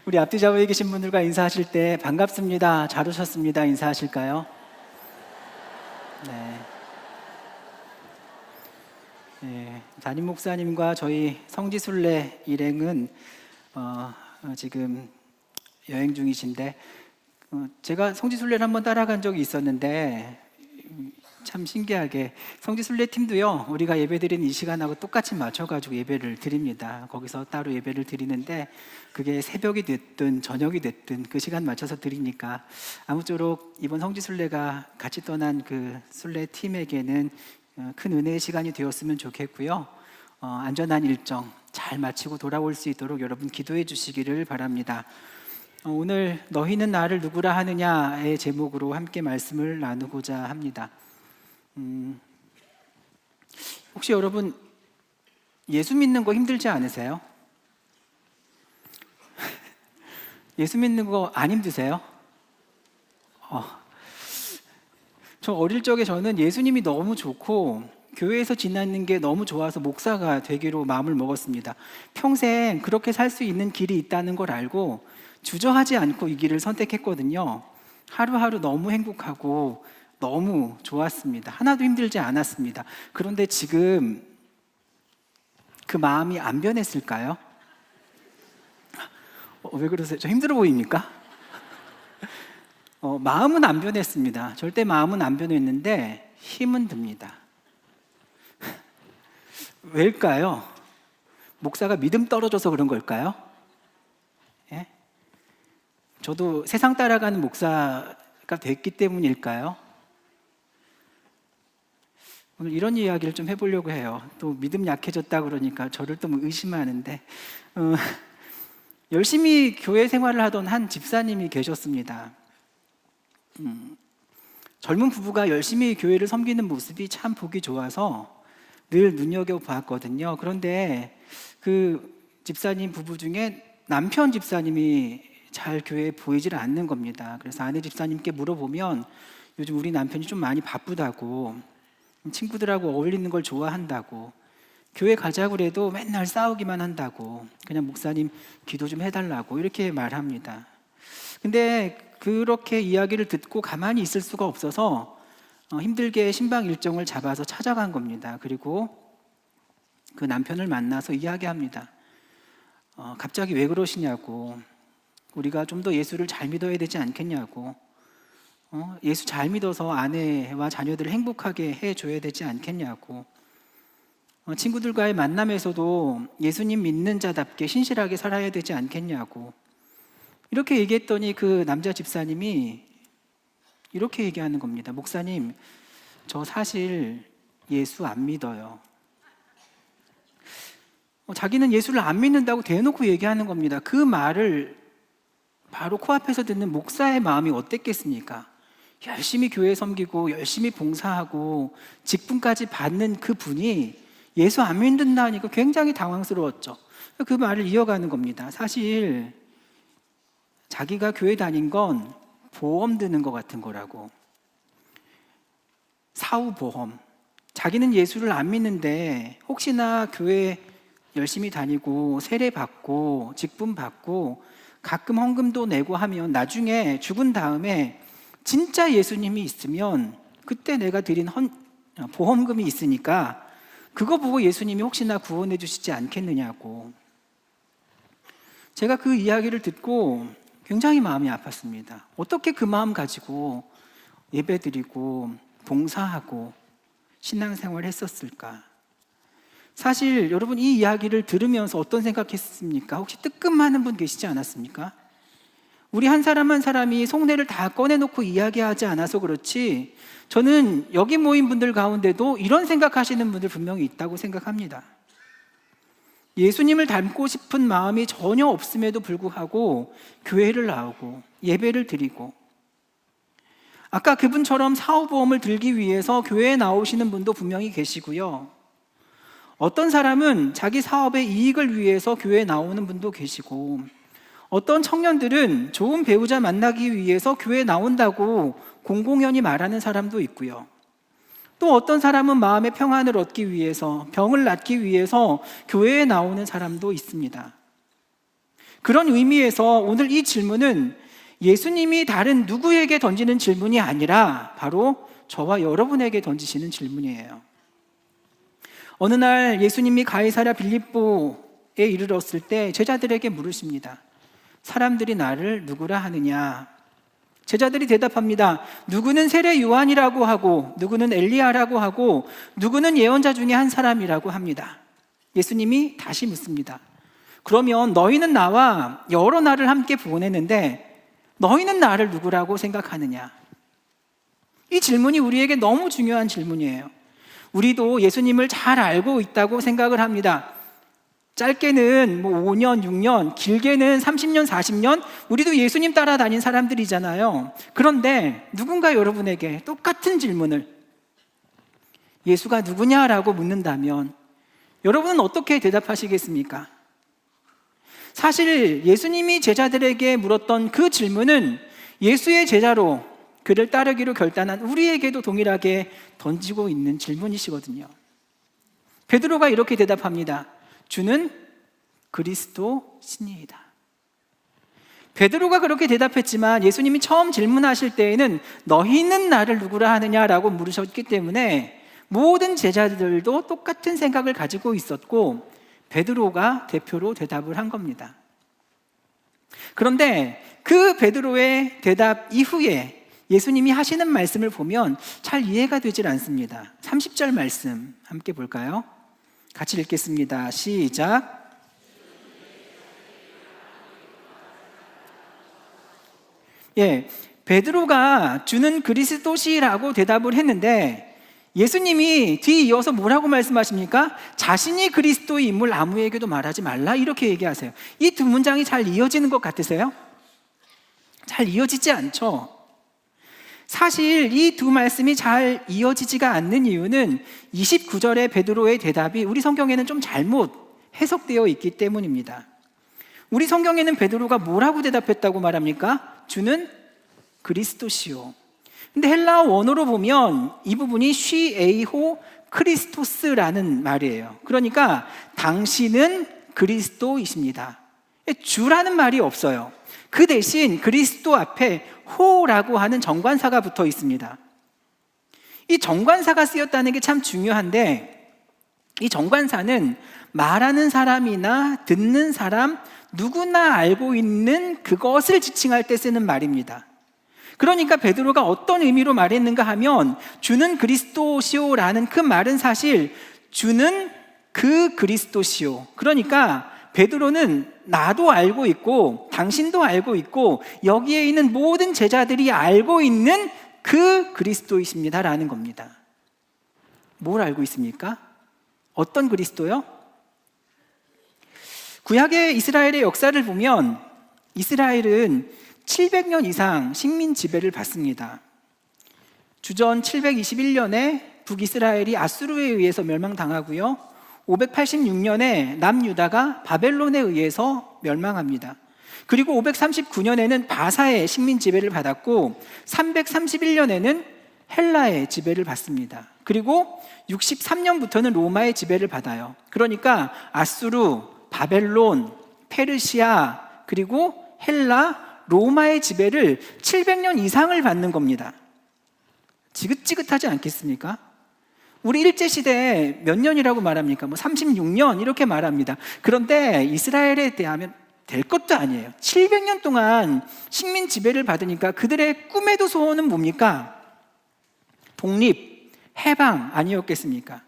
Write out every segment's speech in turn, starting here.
우리 앞뒤 좌우에 계신 분들과 인사하실 때 반갑습니다, 잘 오셨습니다 인사하실까요? 네. 담임 목사님과 저희 성지순례 일행은 지금 여행 중이신데 제가 성지순례를 한번 따라간 적이 있었는데 참 신기하게 성지순례 팀도요, 우리가 예배드리는 이 시간하고 똑같이 맞춰가지고 예배를 드립니다. 거기서 따로 예배를 드리는데 그게 새벽이 됐든 저녁이 됐든 그 시간 맞춰서 드리니까 아무쪼록 이번 성지순례가 같이 떠난 그 순례 팀에게는 큰 은혜의 시간이 되었으면 좋겠고요. 안전한 일정 잘 마치고 돌아올 수 있도록 여러분 기도해 주시기를 바랍니다. 오늘 너희는 나를 누구라 하느냐의 제목으로 함께 말씀을 나누고자 합니다. 혹시 여러분 예수 믿는 거 힘들지 않으세요? 예수 믿는 거 안 힘드세요? 저 어릴 적에 저는 예수님이 너무 좋고 교회에서 지내는 게 너무 좋아서 목사가 되기로 마음을 먹었습니다. 평생 그렇게 살 수 있는 길이 있다는 걸 알고 주저하지 않고 이 길을 선택했거든요. 하루하루 너무 행복하고 너무 좋았습니다. 하나도 힘들지 않았습니다. 그런데 지금 그 마음이 안 변했을까요? 왜 그러세요? 저 힘들어 보입니까? 마음은 안 변했습니다. 절대 마음은 안 변했는데 힘은 듭니다. 왜일까요? 목사가 믿음 떨어져서 그런 걸까요? 예? 저도 세상 따라가는 목사가 됐기 때문일까요? 오늘 이런 이야기를 좀 해보려고 해요. 또 믿음 약해졌다 그러니까 저를 또 의심하는데 열심히 교회 생활을 하던 한 집사님이 계셨습니다. 젊은 부부가 열심히 교회를 섬기는 모습이 참 보기 좋아서 늘 눈여겨봤거든요. 그런데 그 집사님 부부 중에 남편 집사님이 잘 교회에 보이질 않는 겁니다. 그래서 아내 집사님께 물어보면 요즘 우리 남편이 좀 많이 바쁘다고, 친구들하고 어울리는 걸 좋아한다고, 교회 가자고 해도 맨날 싸우기만 한다고, 그냥 목사님 기도 좀 해달라고 이렇게 말합니다. 근데 그렇게 이야기를 듣고 가만히 있을 수가 없어서 힘들게 신방 일정을 잡아서 찾아간 겁니다. 그리고 그 남편을 만나서 이야기합니다. 갑자기 왜 그러시냐고, 우리가 좀 더 예수를 잘 믿어야 되지 않겠냐고, 예수 잘 믿어서 아내와 자녀들을 행복하게 해줘야 되지 않겠냐고, 친구들과의 만남에서도 예수님 믿는 자답게 신실하게 살아야 되지 않겠냐고 이렇게 얘기했더니 그 남자 집사님이 이렇게 얘기하는 겁니다. 목사님, 저 사실 예수 안 믿어요. 자기는 예수를 안 믿는다고 대놓고 얘기하는 겁니다. 그 말을 바로 코앞에서 듣는 목사의 마음이 어땠겠습니까? 열심히 교회 섬기고 열심히 봉사하고 직분까지 받는 그 분이 예수 안 믿는다니까 굉장히 당황스러웠죠. 그 말을 이어가는 겁니다. 사실 자기가 교회 다닌 건 보험 드는 것 같은 거라고. 사후보험. 자기는 예수를 안 믿는데 혹시나 교회 열심히 다니고 세례 받고 직분 받고 가끔 헌금도 내고 하면 나중에 죽은 다음에 진짜 예수님이 있으면 그때 내가 드린 보험금이 있으니까 그거 보고 예수님이 혹시나 구원해 주시지 않겠느냐고. 제가 그 이야기를 듣고 굉장히 마음이 아팠습니다. 어떻게 그 마음 가지고 예배드리고 봉사하고 신앙생활을 했었을까? 사실 여러분 이 이야기를 들으면서 어떤 생각했습니까? 혹시 뜨끔하는 분 계시지 않았습니까? 우리 한 사람 한 사람이 속내를 다 꺼내놓고 이야기하지 않아서 그렇지 저는 여기 모인 분들 가운데도 이런 생각하시는 분들 분명히 있다고 생각합니다. 예수님을 닮고 싶은 마음이 전혀 없음에도 불구하고 교회를 나오고 예배를 드리고, 아까 그분처럼 사후보험을 들기 위해서 교회에 나오시는 분도 분명히 계시고요. 어떤 사람은 자기 사업의 이익을 위해서 교회에 나오는 분도 계시고, 어떤 청년들은 좋은 배우자 만나기 위해서 교회에 나온다고 공공연히 말하는 사람도 있고요. 또 어떤 사람은 마음의 평안을 얻기 위해서, 병을 낫기 위해서 교회에 나오는 사람도 있습니다. 그런 의미에서 오늘 이 질문은 예수님이 다른 누구에게 던지는 질문이 아니라 바로 저와 여러분에게 던지시는 질문이에요. 어느 날 예수님이 가이사랴 빌립보에 이르렀을 때 제자들에게 물으십니다. 사람들이 나를 누구라 하느냐? 제자들이 대답합니다. 누구는 세례 요한이라고 하고, 누구는 엘리야라고 하고, 누구는 예언자 중에 한 사람이라고 합니다. 예수님이 다시 묻습니다. 그러면 너희는 나와 여러 날을 함께 보냈는데 너희는 나를 누구라고 생각하느냐? 이 질문이 우리에게 너무 중요한 질문이에요. 우리도 예수님을 잘 알고 있다고 생각을 합니다. 짧게는 5년, 6년, 길게는 30년, 40년 우리도 예수님 따라다닌 사람들이잖아요. 그런데 누군가 여러분에게 똑같은 질문을 예수가 누구냐라고 묻는다면 여러분은 어떻게 대답하시겠습니까? 사실 예수님이 제자들에게 물었던 그 질문은 예수의 제자로 그를 따르기로 결단한 우리에게도 동일하게 던지고 있는 질문이시거든요. 베드로가 이렇게 대답합니다. 주는 그리스도시니이다. 베드로가 그렇게 대답했지만 예수님이 처음 질문하실 때에는 너희는 나를 누구라 하느냐라고 물으셨기 때문에 모든 제자들도 똑같은 생각을 가지고 있었고 베드로가 대표로 대답을 한 겁니다. 그런데 그 베드로의 대답 이후에 예수님이 하시는 말씀을 보면 잘 이해가 되질 않습니다. 30절 말씀 함께 볼까요? 같이 읽겠습니다. 시작. 베드로가 주는 그리스도시라고 대답을 했는데 예수님이 뒤이어서 뭐라고 말씀하십니까? 자신이 그리스도의 인물 아무에게도 말하지 말라 이렇게 얘기하세요. 이 두 문장이 잘 이어지는 것 같으세요? 잘 이어지지 않죠? 사실 이 두 말씀이 잘 이어지지가 않는 이유는 29절의 베드로의 대답이 우리 성경에는 좀 잘못 해석되어 있기 때문입니다. 우리 성경에는 베드로가 뭐라고 대답했다고 말합니까? 주는 그리스도시요. 근데 헬라어 원어로 보면 이 부분이 쉬에이호 크리스토스라는 말이에요. 그러니까 당신은 그리스도이십니다. 주라는 말이 없어요. 그 대신 그리스도 앞에 호라고 하는 정관사가 붙어 있습니다. 이 정관사가 쓰였다는 게 참 중요한데 이 정관사는 말하는 사람이나 듣는 사람 누구나 알고 있는 그것을 지칭할 때 쓰는 말입니다. 그러니까 베드로가 어떤 의미로 말했는가 하면 주는 그리스도시오라는 그 말은 사실 주는 그 그리스도시오. 그러니까 베드로는 나도 알고 있고 당신도 알고 있고 여기에 있는 모든 제자들이 알고 있는 그 그리스도이십니다라는 겁니다. 뭘 알고 있습니까? 어떤 그리스도요? 구약의 이스라엘의 역사를 보면 이스라엘은 700년 이상 식민 지배를 받습니다. 주전 721년에 북이스라엘이 아수르에 의해서 멸망당하고요. 586년에 남유다가 바벨론에 의해서 멸망합니다. 그리고 539년에는 바사의 식민 지배를 받았고 331년에는 헬라의 지배를 받습니다. 그리고 63년부터는 로마의 지배를 받아요. 그러니까 아수르, 바벨론, 페르시아, 그리고 헬라, 로마의 지배를 700년 이상을 받는 겁니다. 지긋지긋하지 않겠습니까? 우리 일제시대 몇 년이라고 말합니까? 36년 이렇게 말합니다. 그런데 이스라엘에 대하면 될 것도 아니에요. 700년 동안 식민 지배를 받으니까 그들의 꿈에도 소원은 뭡니까? 독립, 해방 아니었겠습니까?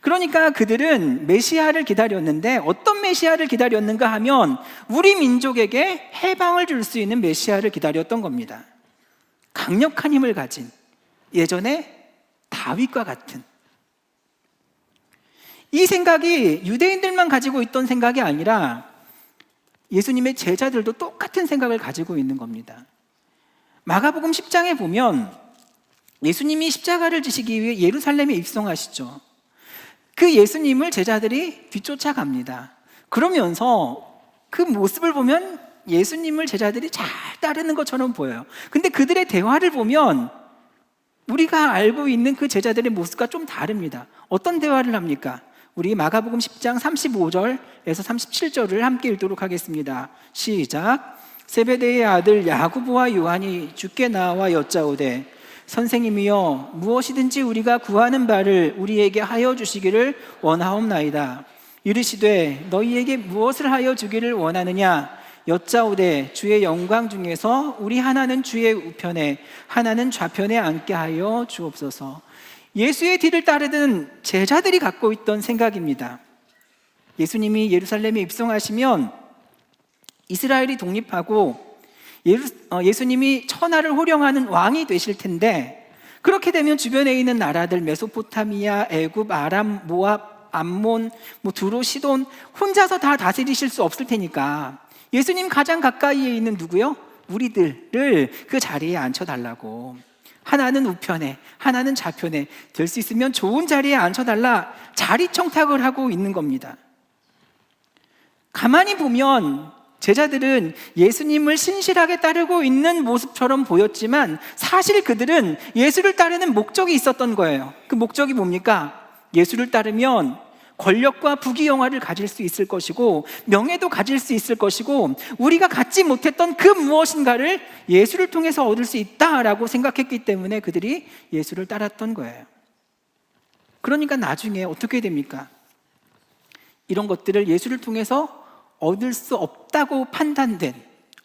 그러니까 그들은 메시아를 기다렸는데 어떤 메시아를 기다렸는가 하면 우리 민족에게 해방을 줄 수 있는 메시아를 기다렸던 겁니다. 강력한 힘을 가진 예전에 다윗과 같은 이 생각이 유대인들만 가지고 있던 생각이 아니라 예수님의 제자들도 똑같은 생각을 가지고 있는 겁니다. 마가복음 10장에 보면 예수님이 십자가를 지시기 위해 예루살렘에 입성하시죠. 그 예수님을 제자들이 뒤쫓아갑니다. 그러면서 그 모습을 보면 예수님을 제자들이 잘 따르는 것처럼 보여요. 근데 그들의 대화를 보면 우리가 알고 있는 그 제자들의 모습과 좀 다릅니다. 어떤 대화를 합니까? 우리 마가복음 10장 35절에서 37절을 함께 읽도록 하겠습니다. 시작. 세베대의 아들 야고보와 요한이 주께 나와 여짜오되 선생님이여 무엇이든지 우리가 구하는 바를 우리에게 하여 주시기를 원하옵나이다. 이르시되 너희에게 무엇을 하여 주기를 원하느냐? 여짜오되 주의 영광 중에서 우리 하나는 주의 우편에 하나는 좌편에 앉게 하여 주옵소서. 예수의 뒤를 따르던 제자들이 갖고 있던 생각입니다. 예수님이 예루살렘에 입성하시면 이스라엘이 독립하고 예수님이 천하를 호령하는 왕이 되실 텐데, 그렇게 되면 주변에 있는 나라들 메소포타미아, 애굽, 아람, 모압, 암몬, 두로, 시돈 혼자서 다 다스리실 수 없을 테니까 예수님 가장 가까이에 있는 누구요? 우리들을 그 자리에 앉혀달라고, 하나는 우편에 하나는 좌편에 될 수 있으면 좋은 자리에 앉혀달라 자리 청탁을 하고 있는 겁니다. 가만히 보면 제자들은 예수님을 신실하게 따르고 있는 모습처럼 보였지만 사실 그들은 예수를 따르는 목적이 있었던 거예요. 그 목적이 뭡니까? 예수를 따르면 권력과 부귀영화를 가질 수 있을 것이고 명예도 가질 수 있을 것이고 우리가 갖지 못했던 그 무엇인가를 예수를 통해서 얻을 수 있다라고 생각했기 때문에 그들이 예수를 따랐던 거예요. 그러니까 나중에 어떻게 됩니까? 이런 것들을 예수를 통해서 얻을 수 없다고 판단된,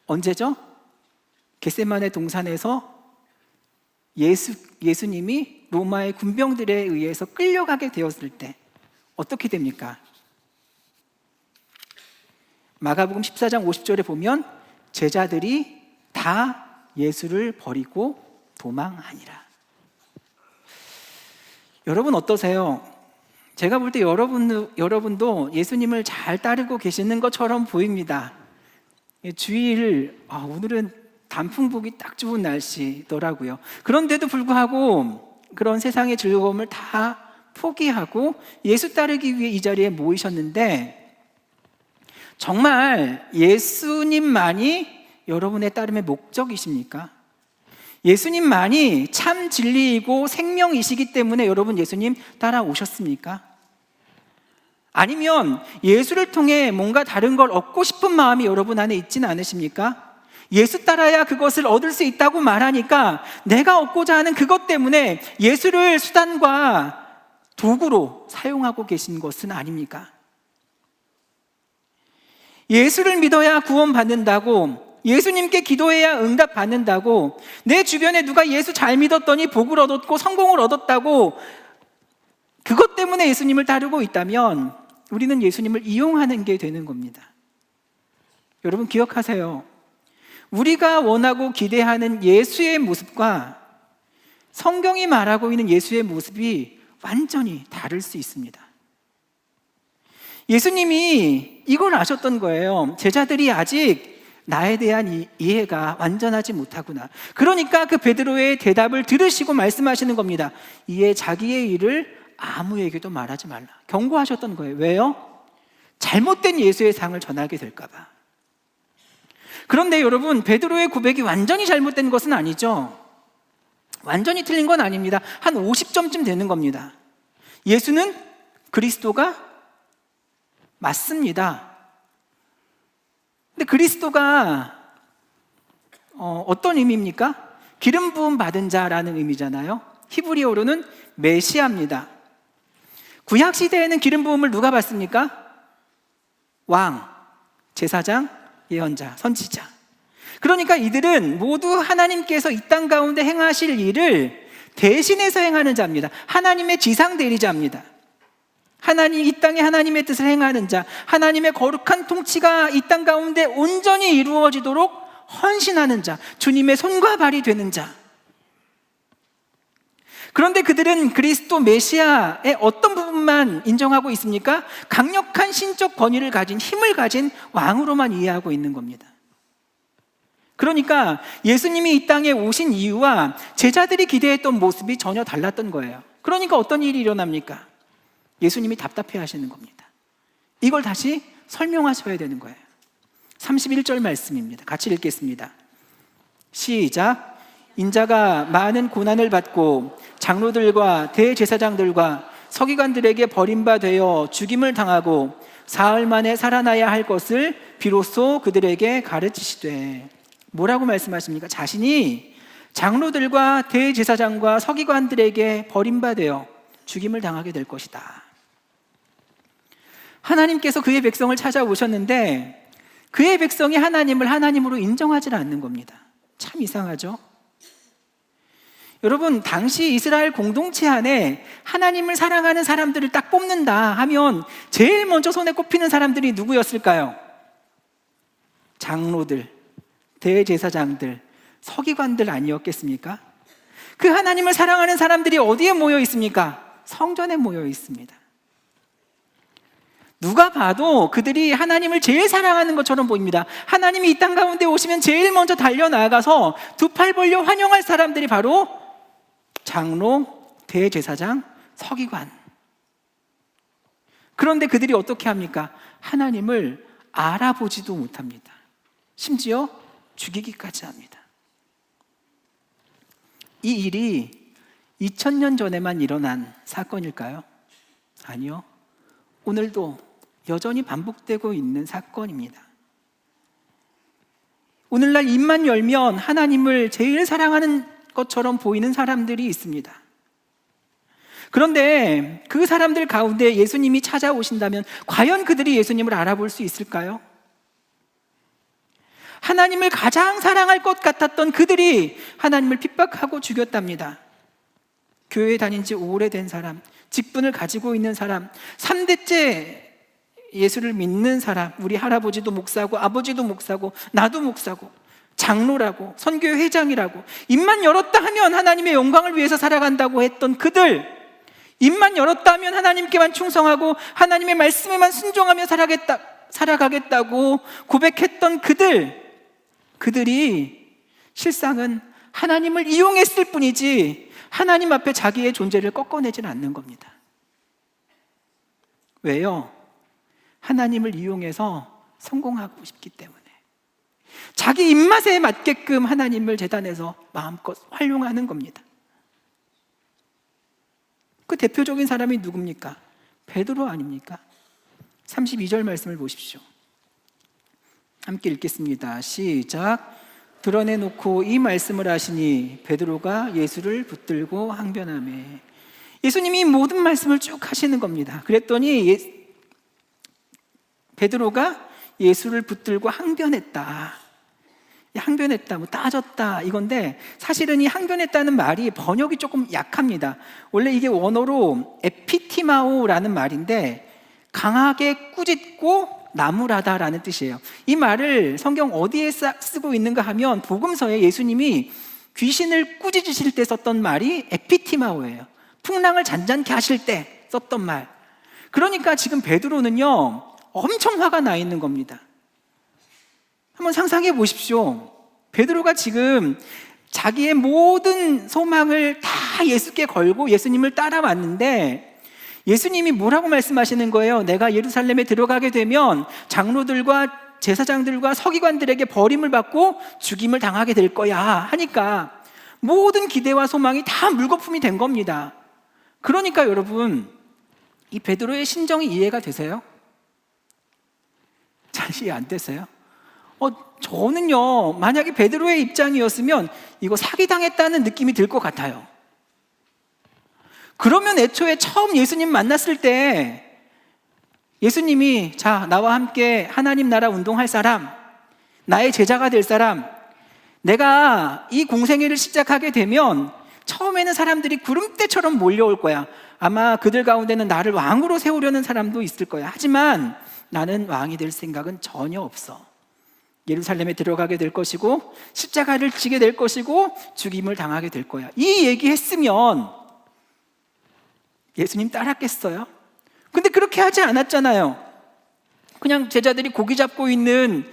언제죠? 겟세마네 동산에서 예수님이 로마의 군병들에 의해서 끌려가게 되었을 때 어떻게 됩니까? 마가복음 14장 50절에 보면 제자들이 다 예수를 버리고 도망하니라. 여러분 어떠세요? 제가 볼 때 여러분도 예수님을 잘 따르고 계시는 것처럼 보입니다. 주일, 오늘은 단풍 보기 딱 좋은 날씨더라고요. 그런데도 불구하고 그런 세상의 즐거움을 다 포기하고 예수 따르기 위해 이 자리에 모이셨는데, 정말 예수님만이 여러분의 따름의 목적이십니까? 예수님만이 참 진리이고 생명이시기 때문에 여러분 예수님 따라오셨습니까? 아니면 예수를 통해 뭔가 다른 걸 얻고 싶은 마음이 여러분 안에 있지는 않으십니까? 예수 따라야 그것을 얻을 수 있다고 말하니까 내가 얻고자 하는 그것 때문에 예수를 수단과 도구로 사용하고 계신 것은 아닙니까? 예수를 믿어야 구원받는다고, 예수님께 기도해야 응답받는다고, 내 주변에 누가 예수 잘 믿었더니 복을 얻었고 성공을 얻었다고 그것 때문에 예수님을 따르고 있다면 우리는 예수님을 이용하는 게 되는 겁니다. 여러분 기억하세요. 우리가 원하고 기대하는 예수의 모습과 성경이 말하고 있는 예수의 모습이 완전히 다를 수 있습니다. 예수님이 이걸 아셨던 거예요. 제자들이 아직 나에 대한 이해가 완전하지 못하구나. 그러니까 그 베드로의 대답을 들으시고 말씀하시는 겁니다. 이에 자기의 일을 아무에게도 말하지 말라. 경고하셨던 거예요. 왜요? 잘못된 예수의 상을 전하게 될까 봐. 그런데 여러분, 베드로의 고백이 완전히 잘못된 것은 아니죠. 완전히 틀린 건 아닙니다. 한 50점쯤 되는 겁니다. 예수는 그리스도가 맞습니다. 근데 그리스도가 어떤 의미입니까? 기름 부음 받은 자라는 의미잖아요. 히브리어로는 메시아입니다. 구약 시대에는 기름 부음을 누가 받습니까? 왕, 제사장, 예언자, 선지자. 그러니까 이들은 모두 하나님께서 이 땅 가운데 행하실 일을 대신해서 행하는 자입니다. 하나님의 지상 대리자입니다. 이 땅에 하나님의 뜻을 행하는 자, 하나님의 거룩한 통치가 이 땅 가운데 온전히 이루어지도록 헌신하는 자, 주님의 손과 발이 되는 자. 그런데 그들은 그리스도 메시아의 어떤 부분만 인정하고 있습니까? 강력한 신적 권위를 가진, 힘을 가진 왕으로만 이해하고 있는 겁니다. 그러니까 예수님이 이 땅에 오신 이유와 제자들이 기대했던 모습이 전혀 달랐던 거예요. 그러니까 어떤 일이 일어납니까? 예수님이 답답해 하시는 겁니다. 이걸 다시 설명하셔야 되는 거예요. 31절 말씀입니다. 같이 읽겠습니다. 시작. 인자가 많은 고난을 받고 장로들과 대제사장들과 서기관들에게 버림받아 죽임을 당하고 사흘 만에 살아나야 할 것을 비로소 그들에게 가르치시되. 뭐라고 말씀하십니까? 자신이 장로들과 대제사장과 서기관들에게 버림받아 죽임을 당하게 될 것이다. 하나님께서 그의 백성을 찾아오셨는데 그의 백성이 하나님을 하나님으로 인정하지 않는 겁니다. 참 이상하죠? 여러분, 당시 이스라엘 공동체 안에 하나님을 사랑하는 사람들을 딱 뽑는다 하면 제일 먼저 손에 꼽히는 사람들이 누구였을까요? 장로들, 대제사장들, 서기관들 아니었겠습니까? 그 하나님을 사랑하는 사람들이 어디에 모여 있습니까? 성전에 모여 있습니다. 누가 봐도 그들이 하나님을 제일 사랑하는 것처럼 보입니다. 하나님이 이 땅 가운데 오시면 제일 먼저 달려나가서 두 팔 벌려 환영할 사람들이 바로 장로, 대제사장, 서기관. 그런데 그들이 어떻게 합니까? 하나님을 알아보지도 못합니다. 심지어 죽이기까지 합니다. 이 일이 2000년 전에만 일어난 사건일까요? 아니요. 오늘도 여전히 반복되고 있는 사건입니다. 오늘날 입만 열면 하나님을 제일 사랑하는 것처럼 보이는 사람들이 있습니다. 그런데 그 사람들 가운데 예수님이 찾아오신다면 과연 그들이 예수님을 알아볼 수 있을까요? 하나님을 가장 사랑할 것 같았던 그들이 하나님을 핍박하고 죽였답니다. 교회에 다닌 지 오래된 사람, 직분을 가지고 있는 사람, 3대째 예수를 믿는 사람, 우리 할아버지도 목사고 아버지도 목사고 나도 목사고 장로라고 선교회 회장이라고 입만 열었다 하면 하나님의 영광을 위해서 살아간다고 했던 그들, 입만 열었다 하면 하나님께만 충성하고 하나님의 말씀에만 순종하며 살아가겠다고 고백했던 그들이 실상은 하나님을 이용했을 뿐이지 하나님 앞에 자기의 존재를 꺾어내지는 않는 겁니다. 왜요? 하나님을 이용해서 성공하고 싶기 때문에, 자기 입맛에 맞게끔 하나님을 제단에서 마음껏 활용하는 겁니다. 그 대표적인 사람이 누굽니까? 베드로 아닙니까? 32절 말씀을 보십시오. 함께 읽겠습니다. 시작. 드러내놓고 이 말씀을 하시니 베드로가 예수를 붙들고 항변하매. 예수님이 모든 말씀을 쭉 하시는 겁니다. 그랬더니 베드로가 예수를 붙들고 항변했다. 항변했다, 뭐 따졌다 이건데 사실은 이 항변했다는 말이 번역이 조금 약합니다. 원래 이게 원어로 에피티마오라는 말인데 강하게 꾸짖고 나무라다라는 뜻이에요. 이 말을 성경 어디에 쓰고 있는가 하면 복음서에 예수님이 귀신을 꾸짖으실 때 썼던 말이 에피티마오예요. 풍랑을 잔잔케 하실 때 썼던 말. 그러니까 지금 베드로는요 엄청 화가 나 있는 겁니다. 한번 상상해 보십시오. 베드로가 지금 자기의 모든 소망을 다 예수께 걸고 예수님을 따라왔는데 예수님이 뭐라고 말씀하시는 거예요? 내가 예루살렘에 들어가게 되면 장로들과 제사장들과 서기관들에게 버림을 받고 죽임을 당하게 될 거야 하니까 모든 기대와 소망이 다 물거품이 된 겁니다. 그러니까 여러분, 이 베드로의 심정이 이해가 되세요? 잘 이해 안 되세요? 저는요 만약에 베드로의 입장이었으면 이거 사기당했다는 느낌이 들 것 같아요. 그러면 애초에 처음 예수님 만났을 때 예수님이 자 나와 함께 하나님 나라 운동할 사람, 나의 제자가 될 사람, 내가 이 공생애를 시작하게 되면 처음에는 사람들이 구름대처럼 몰려올 거야. 아마 그들 가운데는 나를 왕으로 세우려는 사람도 있을 거야. 하지만 나는 왕이 될 생각은 전혀 없어. 예루살렘에 들어가게 될 것이고 십자가를 지게 될 것이고 죽임을 당하게 될 거야. 이 얘기했으면 예수님 따랐겠어요? 근데 그렇게 하지 않았잖아요. 그냥 제자들이 고기 잡고 있는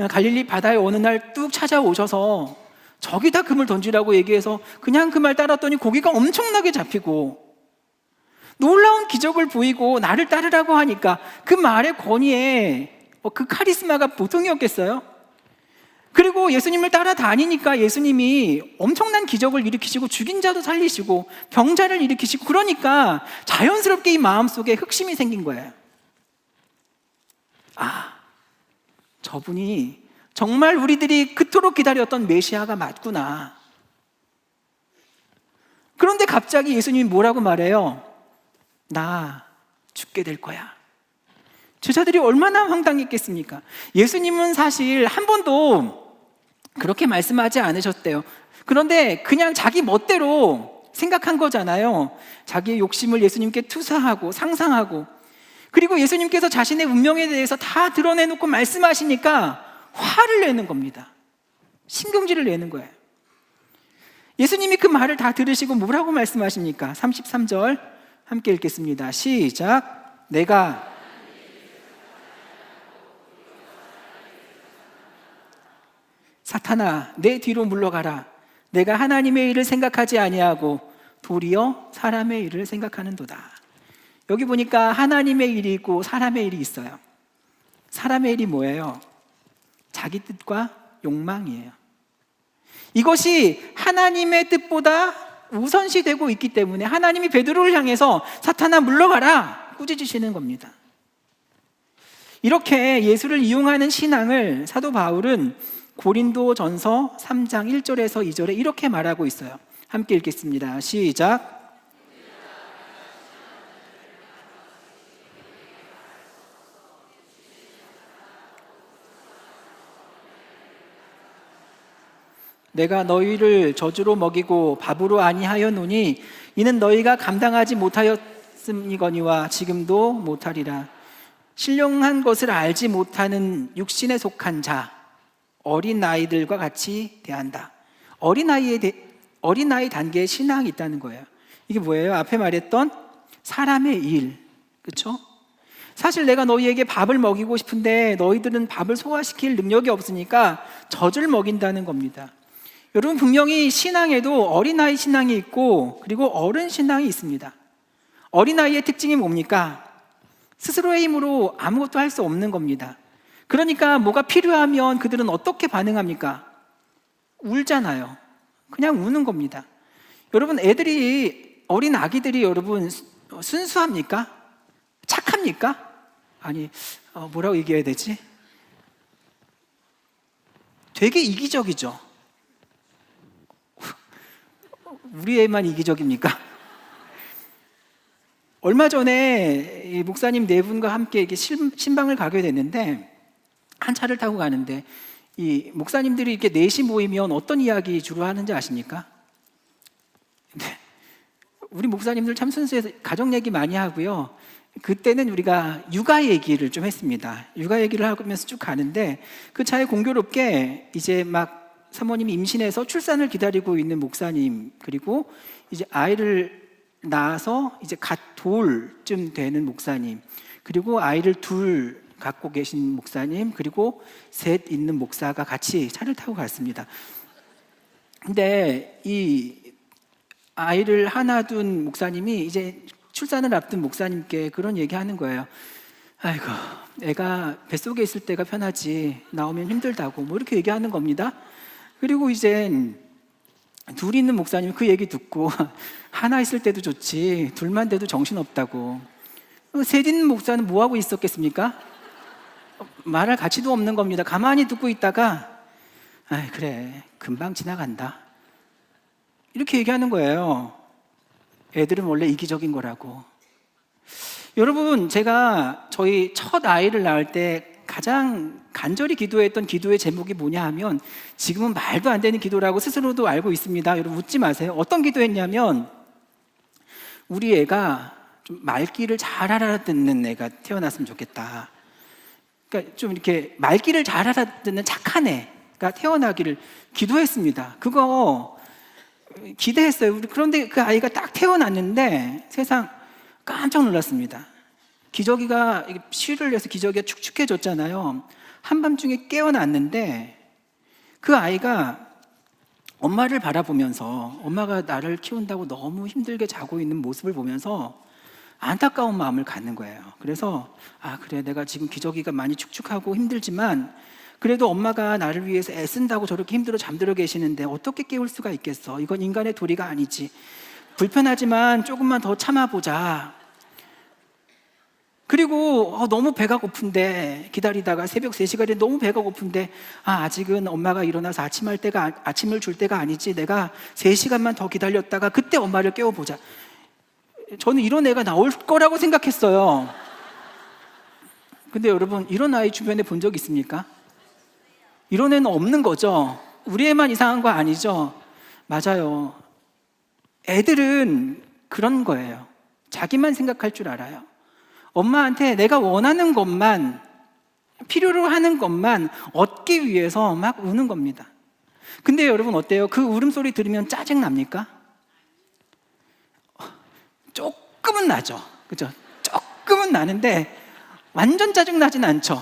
갈릴리 바다에 어느 날 뚝 찾아오셔서 저기다 금을 던지라고 얘기해서 그냥 그 말 따랐더니 고기가 엄청나게 잡히고 놀라운 기적을 보이고 나를 따르라고 하니까 그 말의 권위에 그 카리스마가 보통이었겠어요? 그리고 예수님을 따라다니니까 예수님이 엄청난 기적을 일으키시고 죽인 자도 살리시고 병자를 일으키시고, 그러니까 자연스럽게 이 마음속에 흑심이 생긴 거예요. 아, 저분이 정말 우리들이 그토록 기다렸던 메시아가 맞구나. 그런데 갑자기 예수님이 뭐라고 말해요? 나 죽게 될 거야. 제자들이 얼마나 황당했겠습니까? 예수님은 사실 한 번도 그렇게 말씀하지 않으셨대요. 그런데 그냥 자기 멋대로 생각한 거잖아요. 자기의 욕심을 예수님께 투사하고 상상하고, 그리고 예수님께서 자신의 운명에 대해서 다 드러내놓고 말씀하시니까 화를 내는 겁니다. 신경질을 내는 거예요. 예수님이 그 말을 다 들으시고 뭐라고 말씀하십니까? 33절 함께 읽겠습니다. 시작. 내가 사탄아, 내 뒤로 물러가라. 내가 하나님의 일을 생각하지 아니하고 도리어 사람의 일을 생각하는도다. 여기 보니까 하나님의 일이 있고 사람의 일이 있어요. 사람의 일이 뭐예요? 자기 뜻과 욕망이에요. 이것이 하나님의 뜻보다 우선시되고 있기 때문에 하나님이 베드로를 향해서 사탄아 물러가라 꾸짖으시는 겁니다. 이렇게 예수를 이용하는 신앙을 사도 바울은 고린도전서 3장 1절에서 2절에 이렇게 말하고 있어요. 함께 읽겠습니다. 시작. 내가 너희를 저주로 먹이고 밥으로 아니하였노니 이는 너희가 감당하지 못하였음이거니와 지금도 못하리라. 신령한 것을 알지 못하는 육신에 속한 자, 어린 아이들과 같이 대한다. 어린아이 단계의 신앙이 있다는 거예요. 이게 뭐예요? 앞에 말했던 사람의 일, 그렇죠? 사실 내가 너희에게 밥을 먹이고 싶은데 너희들은 밥을 소화시킬 능력이 없으니까 젖을 먹인다는 겁니다. 여러분, 분명히 신앙에도 어린아이 신앙이 있고 그리고 어른 신앙이 있습니다. 어린아이의 특징이 뭡니까? 스스로의 힘으로 아무것도 할 수 없는 겁니다. 그러니까 뭐가 필요하면 그들은 어떻게 반응합니까? 울잖아요. 그냥 우는 겁니다. 여러분, 어린 아기들이 여러분 순수합니까? 착합니까? 아니, 뭐라고 얘기해야 되지? 되게 이기적이죠. 우리 애만 이기적입니까? 얼마 전에 이 목사님 네 분과 함께 이렇게 신방을 가게 됐는데, 한 차를 타고 가는데 이 목사님들이 이렇게 넷이 모이면 어떤 이야기 주로 하는지 아십니까? 네. 우리 목사님들 참 순수해서 가정 얘기 많이 하고요. 그때는 우리가 육아 얘기를 좀 했습니다. 육아 얘기를 하면서 쭉 가는데 그 차에 공교롭게 이제 막 사모님이 임신해서 출산을 기다리고 있는 목사님, 그리고 이제 아이를 낳아서 이제 갓 돌쯤 되는 목사님, 그리고 아이를 둘 갖고 계신 목사님, 그리고 셋 있는 목사가 같이 차를 타고 갔습니다. 근데 이 아이를 하나 둔 목사님이 이제 출산을 앞둔 목사님께 그런 얘기하는 거예요. 아이고, 애가 뱃속에 있을 때가 편하지 나오면 힘들다고 뭐 이렇게 얘기하는 겁니다. 그리고 이제 둘 있는 목사님이 그 얘기 듣고 하나 있을 때도 좋지 둘만 돼도 정신없다고. 셋 있는 목사는 뭐 하고 있었겠습니까? 말할 가치도 없는 겁니다. 가만히 듣고 있다가 그래, 금방 지나간다 이렇게 얘기하는 거예요. 애들은 원래 이기적인 거라고. 여러분, 제가 저희 첫 아이를 낳을 때 가장 간절히 기도했던 기도의 제목이 뭐냐 하면, 지금은 말도 안 되는 기도라고 스스로도 알고 있습니다. 여러분 웃지 마세요. 어떤 기도했냐면, 우리 애가 좀 말귀를 잘 알아듣는 애가 태어났으면 좋겠다. 그러니까 좀 이렇게 말귀를 잘 알아듣는 착한 애가 태어나기를 기도했습니다. 그거 기대했어요. 그런데 그 아이가 딱 태어났는데 세상 깜짝 놀랐습니다. 기저귀가 쉬를 내서 기저귀가 축축해졌잖아요. 한밤중에 깨어났는데 그 아이가 엄마를 바라보면서, 엄마가 나를 키운다고 너무 힘들게 자고 있는 모습을 보면서 안타까운 마음을 갖는 거예요. 그래서 그래, 내가 지금 기저귀가 많이 축축하고 힘들지만 그래도 엄마가 나를 위해서 애쓴다고 저렇게 힘들어 잠들어 계시는데 어떻게 깨울 수가 있겠어? 이건 인간의 도리가 아니지. 불편하지만 조금만 더 참아보자. 그리고 너무 배가 고픈데, 기다리다가 새벽 3시간에 너무 배가 고픈데, 아직은 엄마가 일어나서 아침을 줄 때가 아니지. 내가 3시간만 더 기다렸다가 그때 엄마를 깨워보자. 저는 이런 애가 나올 거라고 생각했어요. 근데 여러분, 이런 아이 주변에 본 적 있습니까? 이런 애는 없는 거죠. 우리 애만 이상한 거 아니죠? 맞아요. 애들은 그런 거예요. 자기만 생각할 줄 알아요. 엄마한테 내가 원하는 것만, 필요로 하는 것만 얻기 위해서 막 우는 겁니다. 근데 여러분 어때요? 그 울음소리 들으면 짜증 납니까? 조금은 나죠. 그죠? 조금은 나는데 완전 짜증 나진 않죠.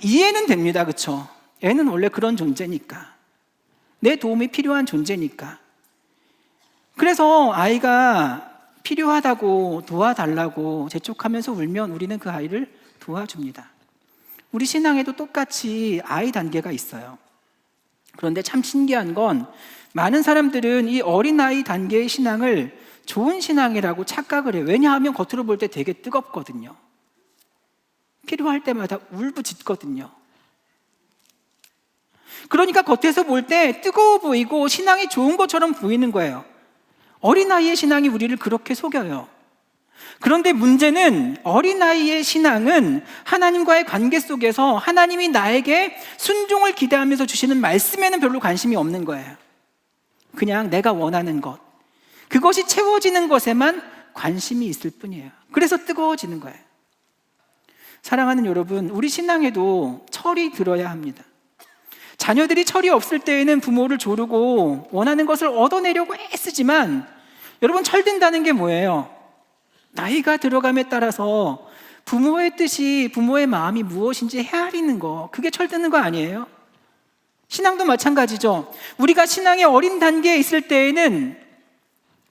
이해는 됩니다. 그렇죠? 애는 원래 그런 존재니까. 내 도움이 필요한 존재니까. 그래서 아이가 필요하다고 도와달라고 재촉하면서 울면 우리는 그 아이를 도와줍니다. 우리 신앙에도 똑같이 아이 단계가 있어요. 그런데 참 신기한 건 많은 사람들은 이 어린아이 단계의 신앙을 좋은 신앙이라고 착각을 해요. 왜냐하면 겉으로 볼 때 되게 뜨겁거든요. 필요할 때마다 울부짖거든요. 그러니까 겉에서 볼 때 뜨거워 보이고 신앙이 좋은 것처럼 보이는 거예요. 어린아이의 신앙이 우리를 그렇게 속여요. 그런데 문제는 어린아이의 신앙은 하나님과의 관계 속에서 하나님이 나에게 순종을 기대하면서 주시는 말씀에는 별로 관심이 없는 거예요. 그냥 내가 원하는 것, 그것이 채워지는 것에만 관심이 있을 뿐이에요. 그래서 뜨거워지는 거예요. 사랑하는 여러분, 우리 신앙에도 철이 들어야 합니다. 자녀들이 철이 없을 때에는 부모를 조르고 원하는 것을 얻어내려고 애쓰지만, 여러분, 철든다는 게 뭐예요? 나이가 들어감에 따라서 부모의 뜻이, 부모의 마음이 무엇인지 헤아리는 거, 그게 철드는 거 아니에요? 신앙도 마찬가지죠. 우리가 신앙의 어린 단계에 있을 때에는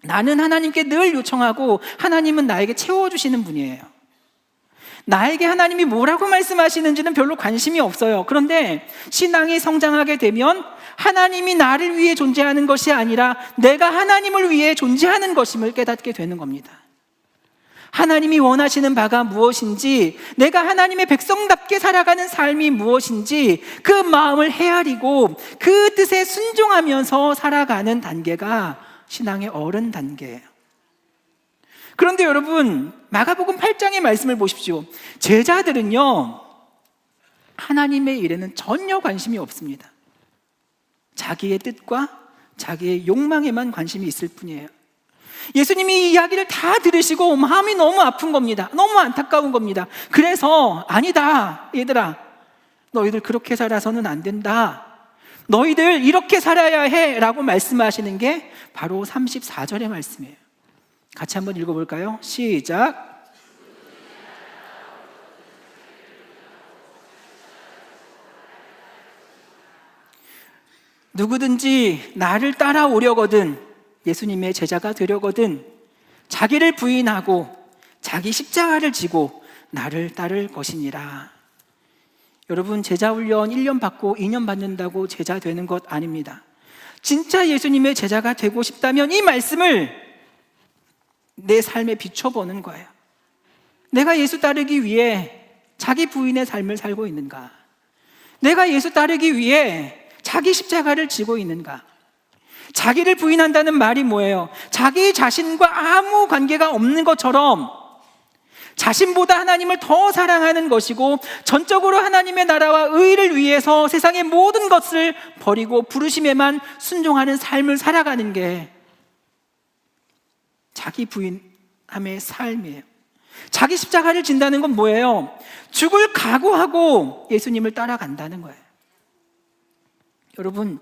나는 하나님께 늘 요청하고 하나님은 나에게 채워주시는 분이에요. 나에게 하나님이 뭐라고 말씀하시는지는 별로 관심이 없어요. 그런데 신앙이 성장하게 되면 하나님이 나를 위해 존재하는 것이 아니라 내가 하나님을 위해 존재하는 것임을 깨닫게 되는 겁니다. 하나님이 원하시는 바가 무엇인지, 내가 하나님의 백성답게 살아가는 삶이 무엇인지 그 마음을 헤아리고 그 뜻에 순종하면서 살아가는 단계가 신앙의 어른 단계예요. 그런데 여러분, 마가복음 8장의 말씀을 보십시오. 제자들은요, 하나님의 일에는 전혀 관심이 없습니다. 자기의 뜻과 자기의 욕망에만 관심이 있을 뿐이에요. 예수님이 이 이야기를 다 들으시고 마음이 너무 아픈 겁니다. 너무 안타까운 겁니다. 그래서 아니다, 얘들아, 너희들 그렇게 살아서는 안 된다. 너희들 이렇게 살아야 해 라고 말씀하시는 게 바로 34절의 말씀이에요. 같이 한번 읽어볼까요? 시작. 누구든지 나를 따라오려거든, 예수님의 제자가 되려거든 자기를 부인하고 자기 십자가를 지고 나를 따를 것이니라. 여러분, 제자 훈련 1년 받고 2년 받는다고 제자 되는 것 아닙니다. 진짜 예수님의 제자가 되고 싶다면 이 말씀을 내 삶에 비춰보는 거예요. 내가 예수 따르기 위해 자기 부인의 삶을 살고 있는가? 내가 예수 따르기 위해 자기 십자가를 지고 있는가? 자기를 부인한다는 말이 뭐예요? 자기 자신과 아무 관계가 없는 것처럼 자신보다 하나님을 더 사랑하는 것이고, 전적으로 하나님의 나라와 의를 위해서 세상의 모든 것을 버리고 부르심에만 순종하는 삶을 살아가는 게 자기 부인함의 삶이에요. 자기 십자가를 진다는 건 뭐예요? 죽을 각오하고 예수님을 따라간다는 거예요. 여러분,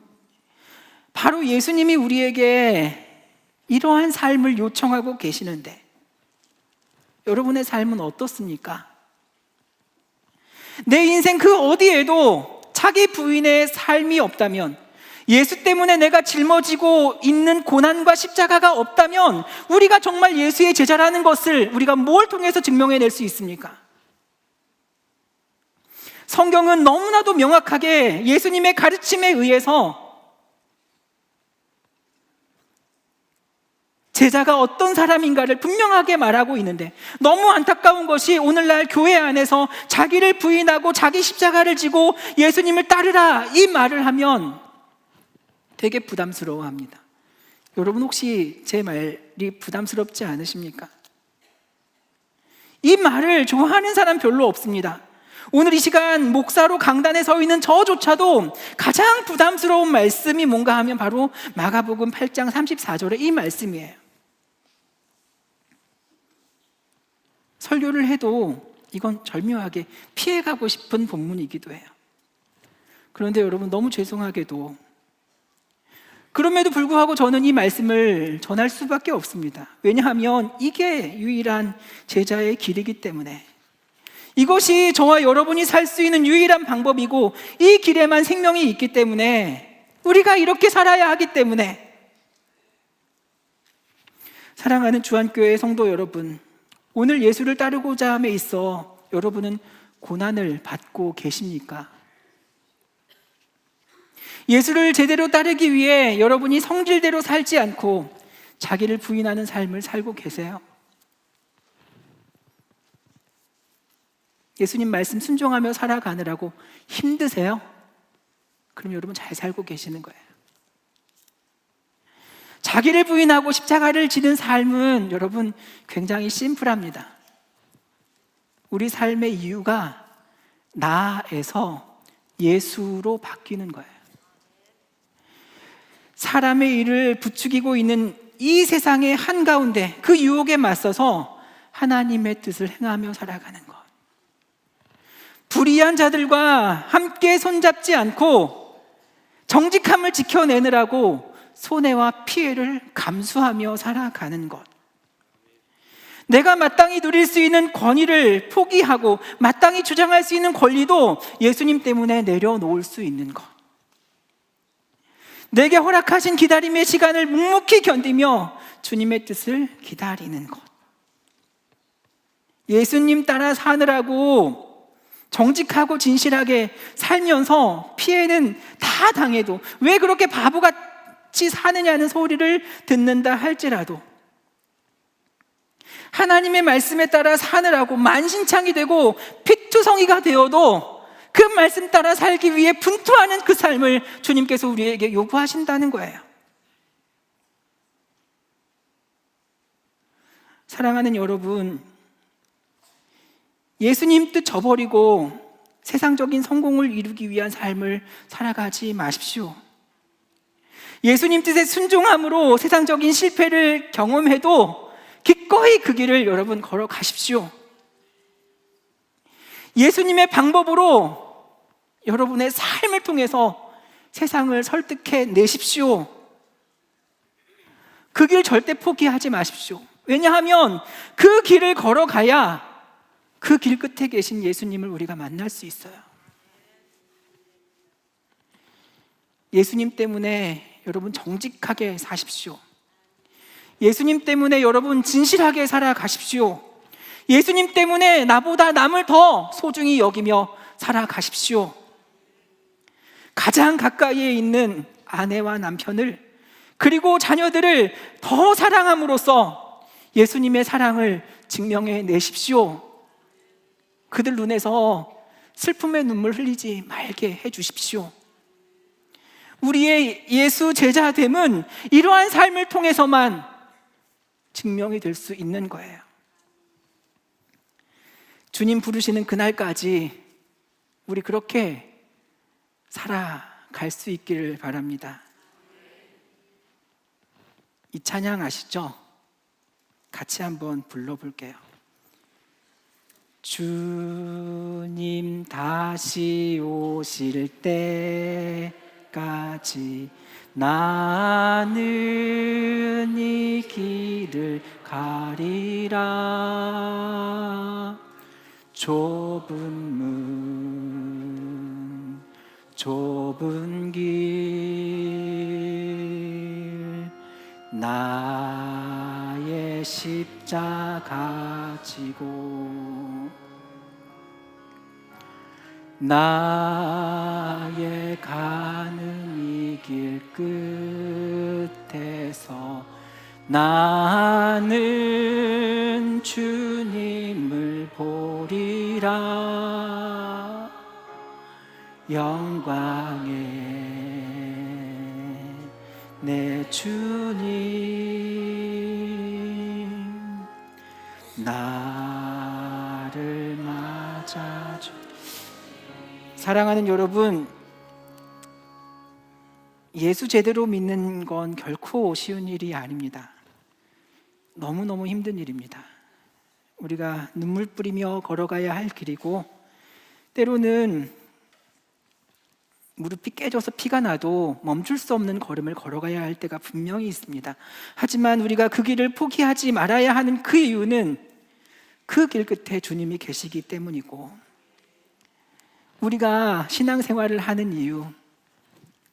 바로 예수님이 우리에게 이러한 삶을 요청하고 계시는데 여러분의 삶은 어떻습니까? 내 인생 그 어디에도 자기 부인의 삶이 없다면, 예수 때문에 내가 짊어지고 있는 고난과 십자가가 없다면 우리가 정말 예수의 제자라는 것을 우리가 뭘 통해서 증명해낼 수 있습니까? 성경은 너무나도 명확하게 예수님의 가르침에 의해서 제자가 어떤 사람인가를 분명하게 말하고 있는데, 너무 안타까운 것이 오늘날 교회 안에서 자기를 부인하고 자기 십자가를 지고 예수님을 따르라 이 말을 하면 되게 부담스러워합니다. 여러분 혹시 제 말이 부담스럽지 않으십니까? 이 말을 좋아하는 사람 별로 없습니다. 오늘 이 시간 목사로 강단에 서 있는 저조차도 가장 부담스러운 말씀이 뭔가 하면 바로 마가복음 8장 34절의 이 말씀이에요. 설교를 해도 이건 절묘하게 피해가고 싶은 본문이기도 해요. 그런데 여러분 너무 죄송하게도 그럼에도 불구하고 저는 이 말씀을 전할 수밖에 없습니다. 왜냐하면 이게 유일한 제자의 길이기 때문에, 이것이 저와 여러분이 살 수 있는 유일한 방법이고 이 길에만 생명이 있기 때문에, 우리가 이렇게 살아야 하기 때문에, 사랑하는 주안교회 성도 여러분, 오늘 예수를 따르고자 함에 있어 여러분은 고난을 받고 계십니까? 예수를 제대로 따르기 위해 여러분이 성질대로 살지 않고 자기를 부인하는 삶을 살고 계세요? 예수님 말씀 순종하며 살아가느라고 힘드세요? 그럼 여러분 잘 살고 계시는 거예요. 자기를 부인하고 십자가를 지는 삶은 여러분 굉장히 심플합니다. 우리 삶의 이유가 나에서 예수로 바뀌는 거예요. 사람의 일을 부추기고 있는 이 세상의 한가운데 그 유혹에 맞서서 하나님의 뜻을 행하며 살아가는 것. 불의한 자들과 함께 손잡지 않고 정직함을 지켜내느라고 손해와 피해를 감수하며 살아가는 것. 내가 마땅히 누릴 수 있는 권위를 포기하고 마땅히 주장할 수 있는 권리도 예수님 때문에 내려놓을 수 있는 것. 내게 허락하신 기다림의 시간을 묵묵히 견디며 주님의 뜻을 기다리는 것. 예수님 따라 사느라고 정직하고 진실하게 살면서 피해는 다 당해도 왜 그렇게 바보같이 사느냐는 소리를 듣는다 할지라도, 하나님의 말씀에 따라 사느라고 만신창이 되고 피투성이가 되어도 그 말씀 따라 살기 위해 분투하는 그 삶을 주님께서 우리에게 요구하신다는 거예요. 사랑하는 여러분, 예수님 뜻 저버리고 세상적인 성공을 이루기 위한 삶을 살아가지 마십시오. 예수님 뜻에 순종함으로 세상적인 실패를 경험해도 기꺼이 그 길을 여러분 걸어가십시오. 예수님의 방법으로 여러분의 삶을 통해서 세상을 설득해 내십시오. 그 길 절대 포기하지 마십시오. 왜냐하면 그 길을 걸어가야 그 길 끝에 계신 예수님을 우리가 만날 수 있어요. 예수님 때문에 여러분 정직하게 사십시오. 예수님 때문에 여러분 진실하게 살아가십시오. 예수님 때문에 나보다 남을 더 소중히 여기며 살아가십시오. 가장 가까이에 있는 아내와 남편을, 그리고 자녀들을 더 사랑함으로써 예수님의 사랑을 증명해 내십시오. 그들 눈에서 슬픔의 눈물 흘리지 말게 해 주십시오. 우리의 예수 제자됨은 이러한 삶을 통해서만 증명이 될 수 있는 거예요. 주님 부르시는 그날까지 우리 그렇게 살아갈 수 있기를 바랍니다. 이 찬양 아시죠? 같이 한번 불러볼게요. 주님 다시 오실 때까지 나는 이 길을 가리라. 좁은 문, 좁은 길, 나의 십자가 지고 나의 가는 이 길 끝에서 나는 주님을 보리라. 영광의 내 주님 나를 맞아주. 사랑하는 여러분, 예수 제대로 믿는 건 결코 쉬운 일이 아닙니다. 너무너무 힘든 일입니다. 우리가 눈물 뿌리며 걸어가야 할 길이고, 때로는 무릎이 깨져서 피가 나도 멈출 수 없는 걸음을 걸어가야 할 때가 분명히 있습니다. 하지만 우리가 그 길을 포기하지 말아야 하는 그 이유는 그 길 끝에 주님이 계시기 때문이고, 우리가 신앙생활을 하는 이유,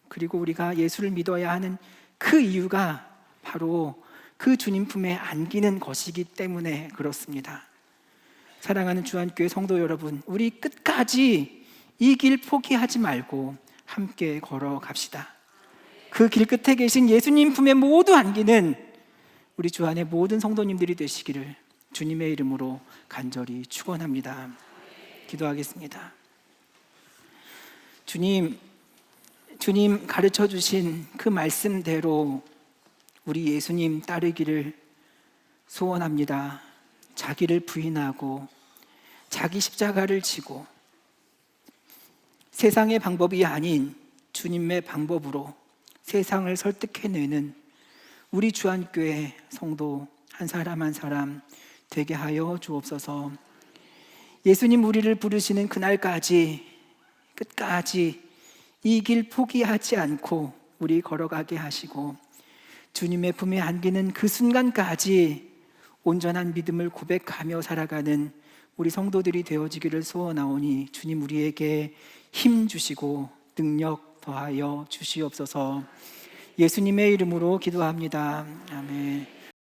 그리고 우리가 예수를 믿어야 하는 그 이유가 바로 그 주님 품에 안기는 것이기 때문에 그렇습니다. 사랑하는 주안교회 성도 여러분, 우리 끝까지 이 길 포기하지 말고 함께 걸어갑시다. 그 길 끝에 계신 예수님 품에 모두 안기는 우리 주 안의 모든 성도님들이 되시기를 주님의 이름으로 간절히 축원합니다. 기도하겠습니다. 주님 가르쳐 주신 그 말씀대로 우리 예수님 따르기를 소원합니다. 자기를 부인하고 자기 십자가를 지고 세상의 방법이 아닌 주님의 방법으로 세상을 설득해내는 우리 주안교회 성도 한 사람 한 사람 되게 하여 주옵소서. 예수님 우리를 부르시는 그날까지 끝까지 이 길 포기하지 않고 우리 걸어가게 하시고, 주님의 품에 안기는 그 순간까지 온전한 믿음을 고백하며 살아가는 우리 성도들이 되어지기를 소원하오니 주님 우리에게 힘 주시고 능력 더하여 주시옵소서. 예수님의 이름으로 기도합니다. 아멘.